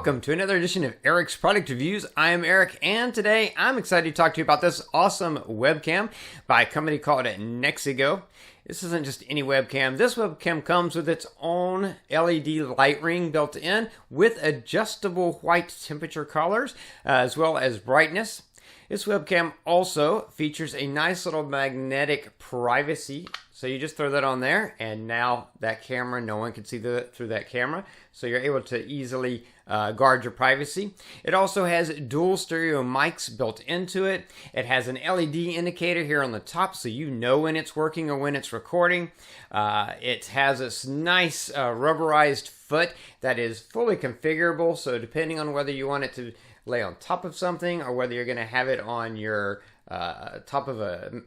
Welcome to another edition of Eric's Product Reviews. I am Eric, and today I'm excited to talk to you about this awesome webcam by a company called Nexigo. This isn't just any webcam. This webcam comes with its own LED light ring built in with adjustable white temperature colors as well as brightness. This webcam also features a nice little magnetic privacy. So you just throw that on there, and now that camera, no one can see through that camera. So you're able to easily guard your privacy. It also has dual stereo mics built into it. It has an LED indicator here on the top, so you know when it's working or when it's recording. It has this nice rubberized foot that is fully configurable. So depending on whether you want it to lay on top of something or whether you're going to have it on your top of a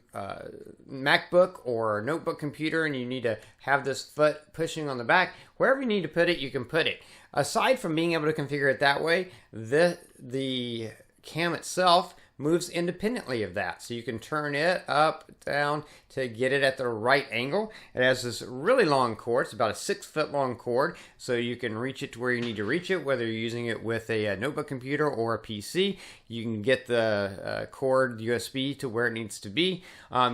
MacBook or notebook computer and you need to have this foot pushing on the back, wherever you need to put it, you can put it. Aside from being able to configure it that way, the cam itself moves independently of that. So you can turn it up, down to get it at the right angle. It has this really long cord. It's about a 6-foot long cord. So you can reach it to where you need to reach it, whether you're using it with a notebook computer or a PC. You can get the cord USB to where it needs to be.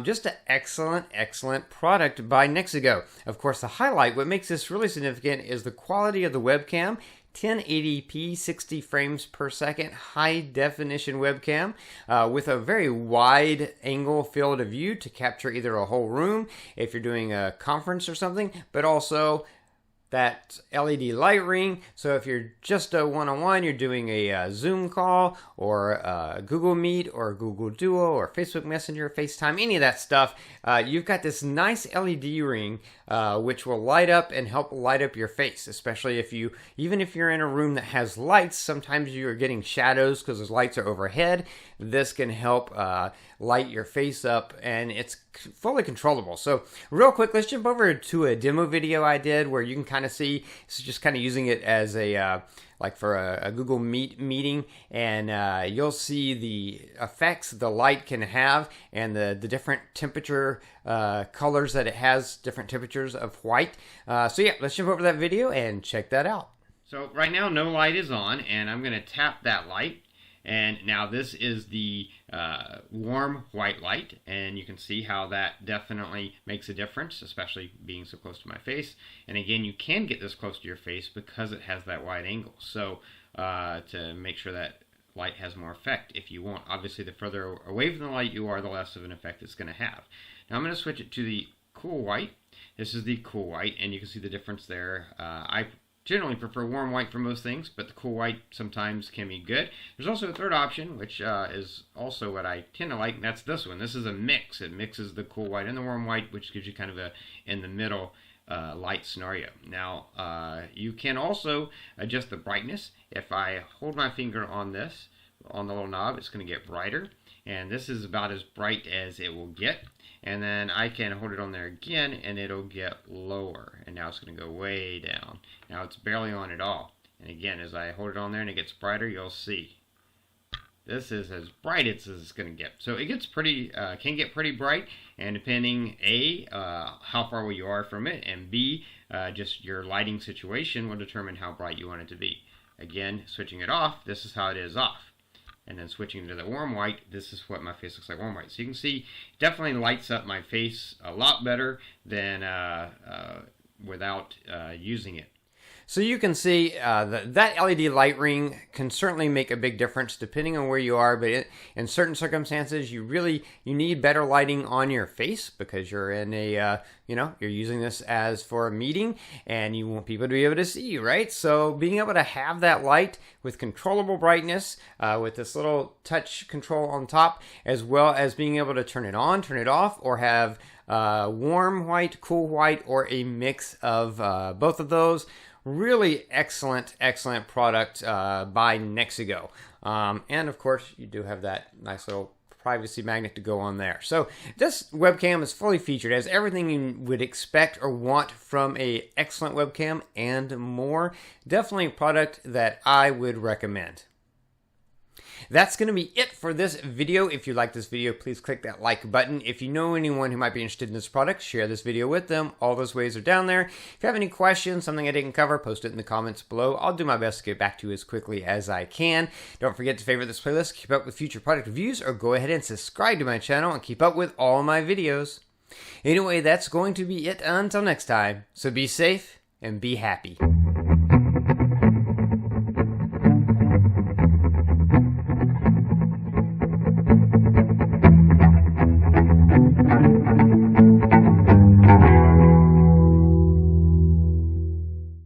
Just an excellent product by Nexigo. Of course, the highlight, what makes this really significant is the quality of the webcam. 1080p 60 frames per second high definition webcam with a very wide angle field of view to capture either a whole room if you're doing a conference or something, but also that LED light ring. So if you're just a one-on-one, you're doing a Zoom call or a Google Meet or Google Duo or Facebook Messenger, FaceTime, any of that stuff, you've got this nice LED ring which will light up and help light up your face, especially even if you're in a room that has lights. Sometimes you're getting shadows because those lights are overhead. This can help light your face up, and it's fully controllable. So real quick, let's jump over to a demo video I did where you can kind of see, it's just kind of using it as a like for a Google Meet meeting, and you'll see the effects the light can have and the different temperature colors that it has, different temperatures of white. So yeah, let's jump over to that video and check that out. So right now no light is on, and I'm going to tap that light. And now this is the warm white light, and you can see how that definitely makes a difference, especially being so close to my face. And again, you can get this close to your face because it has that wide angle. So to make sure that light has more effect if you want. Obviously, the further away from the light you are, the less of an effect it's going to have. Now I'm going to switch it to the cool white. This is the cool white, and you can see the difference there. I generally prefer warm white for most things, but the cool white sometimes can be good. There's also a third option, which is also what I tend to like, and that's this one. This is a mix. It mixes the cool white and the warm white, which gives you kind of a in the middle light scenario. Now, you can also adjust the brightness. If I hold my finger on this, on the little knob, it's going to get brighter, and this is about as bright as it will get. And then I can hold it on there again, and it'll get lower. And now it's going to go way down. Now it's barely on at all. And again, as I hold it on there and it gets brighter, you'll see. This is as bright as it's going to get. So it gets pretty, can get pretty bright. And depending, A, how far away you are from it, and B, just your lighting situation will determine how bright you want it to be. Again, switching it off, this is how it is off. And then switching to the warm white, this is what my face looks like warm white. So you can see, it definitely lights up my face a lot better than without using it. So you can see that LED light ring can certainly make a big difference depending on where you are, but in certain circumstances you need better lighting on your face because you're in a you're using this as for a meeting and you want people to be able to see you, right? So being able to have that light with controllable brightness with this little touch control on top, as well as being able to turn it on, turn it off, or have warm white, cool white, or a mix of both of those. Really excellent product by Nexigo. And of course, you do have that nice little privacy magnet to go on there. So this webcam is fully featured, has everything you would expect or want from a excellent webcam and more. Definitely a product that I would recommend. That's going to be it for this video. If you like this video, please click that like button. If you know anyone who might be interested in this product, share this video with them. All those ways are down there. If you have any questions, something I didn't cover, post it in the comments below. I'll do my best to get back to you as quickly as I can. Don't forget to favorite this playlist, keep up with future product reviews, or go ahead and subscribe to my channel and keep up with all my videos. Anyway, that's going to be it until next time. So be safe and be happy.